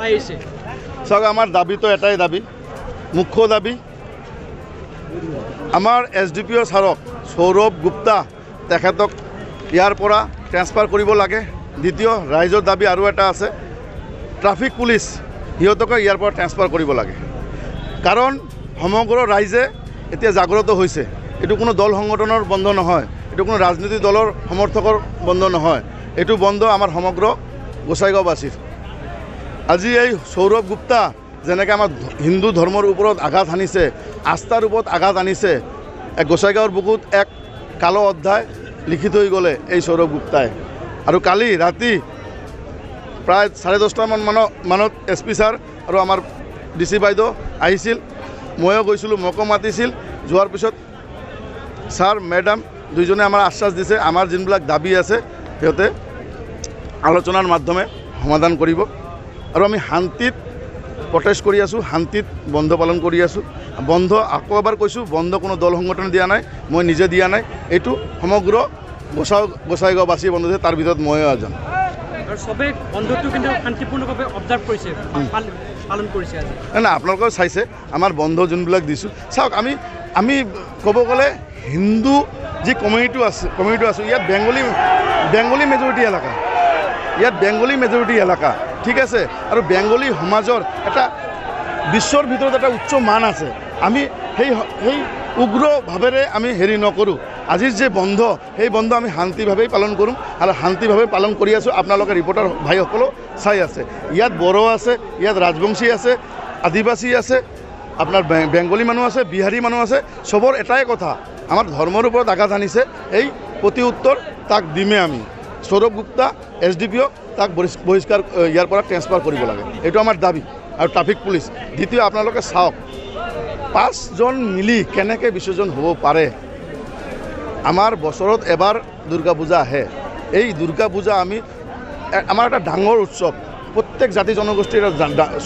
আহিছে চাওক আমাৰ দাবীটো এটাই দাবী মুখ্য দাবী আমাৰ SDPO ছাৰক সৌৰভ গুপ্তা তেখেতক ইয়াৰ পৰা ট্ৰেন্সফাৰ কৰিব লাগে দ্বিতীয় ৰাইজৰ দাবী আৰু এটা আছে ট্ৰাফিক পুলিচ সিহঁতকে ইয়াৰ পৰা ট্ৰেন্সফাৰ কৰিব লাগে কাৰণ সমগ্ৰ ৰাইজে এতিয়া জাগ্ৰত হৈছে এইটো কোনো দল সংগঠনৰ বন্ধ নহয় এইটো কোনো ৰাজনৈতিক দলৰ সমৰ্থকৰ বন্ধ নহয় এইটো বন্ধ আমাৰ সমগ্ৰ গোসাইগাঁওবাসীৰ আজি এই সৌৰভ গুপ্তা যেনেকৈ আমাৰ হিন্দু ধৰ্মৰ ওপৰত আঘাত আনিছে আস্থাৰ ওপৰত আঘাত আনিছে গোসাইগাঁৱৰ বুকুত এক কালো অধ্যায় লিখি থৈ গ'লে এই সৌৰভ গুপ্তাই আৰু কালি ৰাতি প্ৰায় 10:30মান মানত SP ছাৰ আৰু আমাৰ DC বাইদেউ আহিছিল ময়ো গৈছিলোঁ মোকো মাতিছিল যোৱাৰ পিছত ছাৰ মেডাম দুইজনে আমাৰ আশ্বাস দিছে আমাৰ যোনবিলাক দাবী আছে সিহঁতে আলোচনাৰ মাধ্যমে সমাধান কৰিব আৰু আমি শান্তিত প্ৰটেষ্ট কৰি আছোঁ শান্তিত বন্ধ পালন কৰি আছোঁ বন্ধ আকৌ এবাৰ কৈছোঁ বন্ধ কোনো দল সংগঠনে দিয়া নাই মই নিজে দিয়া নাই এইটো সমগ্ৰ গোসাইগাঁওবাসী বন্ধ দিছে তাৰ ভিতৰত ময়ো এজন আৰু সবে বন্ধটো কিন্তু শান্তিপূৰ্ণভাৱে অবজাৰ্ভ কৰিছে পালন কৰিছে আজি না আপোনালোকেও চাইছে আমাৰ বন্ধ যোনবিলাক দিছোঁ চাওক আমি ক'ব গ'লে হিন্দু যি কমিউনিটি আছোঁ ইয়াত বেংগলী মেজৰিটি এলেকা ইয়াত বেংগলী মেজৰিটি এলেকা ঠিক আছে আৰু বেংগলী সমাজৰ এটা বিশ্বৰ ভিতৰত এটা উচ্চ মান আছে আমি সেই উগ্ৰভাৱেৰে আমি হেৰি নকৰোঁ আজিৰ যে বন্ধ সেই বন্ধ আমি শান্তিভাৱেই পালন কৰোঁ আৰু শান্তিভাৱে পালন কৰি আছোঁ আপোনালোকে ৰিপৰ্টাৰ ভাইসকলেও চাই আছে ইয়াত বড়ো আছে ইয়াত ৰাজবংশী আছে আদিবাসী আছে আপোনাৰ বেংগলী মানুহ আছে বিহাৰী মানুহ আছে চবৰ এটাই কথা আমাৰ ধৰ্মৰ ওপৰত আঘাত আনিছে এই প্ৰতি উত্তৰ তাক দিমে আমি সৌৰভ গুপ্তা SDPO তাক বহিষ্কাৰ ইয়াৰ পৰা ট্ৰেন্সফাৰ কৰিব লাগে এইটো আমাৰ দাবী আৰু ট্ৰাফিক পুলিচ দ্বিতীয় আপোনালোকে চাওক 5জন মিলি কেনেকৈ বিসৰ্জন হ'ব পাৰে আমাৰ বছৰত এবাৰ দুৰ্গা পূজা আহে এই দুৰ্গা পূজা আমাৰ এটা ডাঙৰ উৎসৱ প্ৰত্যেক জাতি জনগোষ্ঠীৰ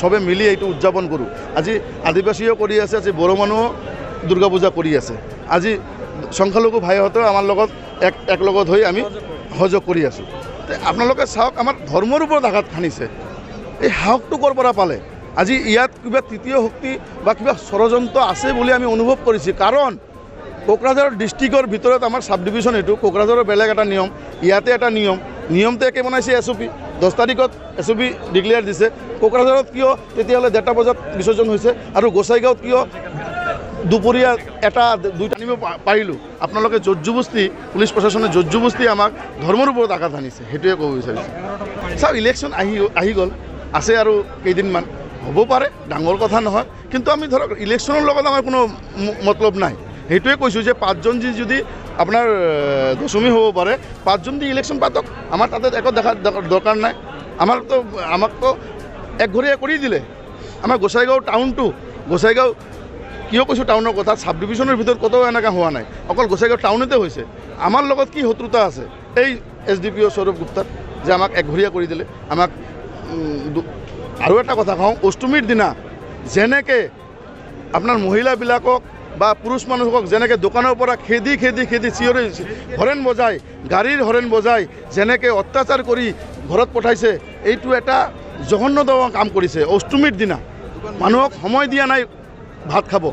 চবে মিলি এইটো উদযাপন কৰোঁ আজি আদিবাসীও কৰি আছে আজি বড়ো মানুহো দুৰ্গা পূজা কৰি আছে আজি সংখ্যালঘু ভাইহঁতেও আমাৰ লগত একলগত হৈ আমি সহযোগ কৰি আছোঁ আপোনালোকে চাওক আমাৰ ধৰ্মৰ ওপৰত আঘাত সানিছে এই সাহসটো ক'ৰ পৰা পালে আজি ইয়াত কিবা তৃতীয় শক্তি বা কিবা ষড়যন্ত্ৰ আছে বুলি আমি অনুভৱ কৰিছোঁ কাৰণ কোকৰাঝাৰ ডিষ্ট্ৰিক্টৰ ভিতৰত আমাৰ সাব ডিভিজন এইটো কোকৰাঝাৰৰ বেলেগ এটা নিয়ম ইয়াতে এটা নিয়মটো একে বনাইছে SOP 10 তাৰিখত SOP ডিক্লেয়াৰ দিছে কোকৰাঝাৰত কিয় তেতিয়াহ'লে 1:30 বজাত বিসৰ্জন হৈছে আৰু গোসাইগাঁৱত কিয় দুপৰীয়া 1-2 আনিব পাৰিলোঁ আপোনালোকে জোৰজবস্তি পুলিচ প্ৰশাসনে জোৰজবস্তি আমাক ধৰ্মৰ ওপৰত আঘাত আনিছে সেইটোৱে ক'ব বিচাৰিছোঁ চাওক ইলেকশ্যন আহি গ'ল আছে আৰু কেইদিনমান হ'ব পাৰে ডাঙৰ কথা নহয় কিন্তু আমি ধৰক ইলেকশ্যনৰ লগত আমাৰ কোনো মতলব নাই সেইটোৱে কৈছোঁ যে 5জন যদি আপোনাৰ দশমী হ'ব পাৰে 5জন দি ইলেকশ্যন পাতক আমাৰ তাতে একো দৰকাৰ নাই আমাকতো একঘৰীয়া কৰি দিলে আমাৰ গোসাইগাঁও টাউনটো গোসাইগাঁও কিয় কৈছোঁ টাউনৰ কথা সাব ডিভিজনৰ ভিতৰত ক'তো এনেকৈ হোৱা নাই অকল গোসাইগাঁও টাউনতে হৈছে আমাৰ লগত কি শত্ৰুতা আছে এই SDPO সৌৰভ গুপ্তাৰ যে আমাক একঘৰীয়া কৰি দিলে আমাক আৰু এটা কথা কওঁ অষ্টমীৰ দিনা যেনেকৈ আপোনাৰ মহিলাবিলাকক বা পুৰুষ মানুহক যেনেকৈ দোকানৰ পৰা খেদি চিঞৰি হৰেণ বজাই গাড়ীৰ হৰেণ বজাই যেনেকৈ অত্যাচাৰ কৰি ঘৰত পঠাইছে এইটো এটা জঘন্যতম কাম কৰিছে অষ্টমীৰ দিনা মানুহক সময় দিয়া নাই ভাত খাব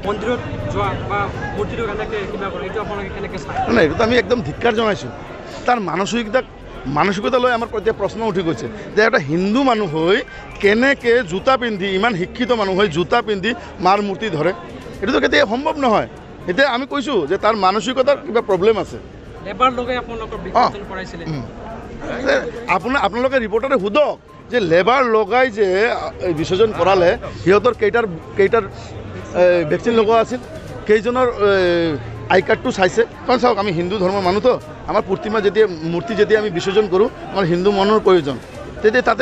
মন্দিৰত যোৱা বা মূৰ্তিটো কেনেকৈ কিবা কৰে এইটো আপোনালোকে কেনেকৈ চায় নাই এইটো আমি একদম ধিক্কাৰ জনাইছোঁ তাৰ মানসিকতা লৈ আমাৰ এতিয়া প্ৰশ্ন উঠি গৈছে যে এটা হিন্দু মানুহ হৈ কেনেকৈ জোতা পিন্ধি ইমান শিক্ষিত মানুহ হৈ জোতা পিন্ধি মাৰ মূৰ্তি ধৰে এইটোতো কেতিয়া সম্ভৱ নহয় এতিয়া আমি কৈছোঁ যে তাৰ মানসিকতাৰ কিবা প্ৰব্লেম আছে লেবাৰ লগাই আপোনালোকৰ বিসৰ্জন কৰাইছিলে আপোনালোকে ৰিপৰ্টাৰে সোধক যে লেবাৰ লগাই যে বিসৰ্জন কৰালে সিহঁতৰ কেইটাৰ ভেকচিন লগোৱা আছিল কেইজনৰ আই কাৰ্ডটো চাইছে কাৰণ চাওক আমি হিন্দু ধৰ্মৰ মানুহতো আমাৰ মূৰ্তি যেতিয়া আমি বিসৰ্জন কৰোঁ আমাৰ হিন্দু মানুহৰ প্ৰয়োজন তেতিয়া তাতে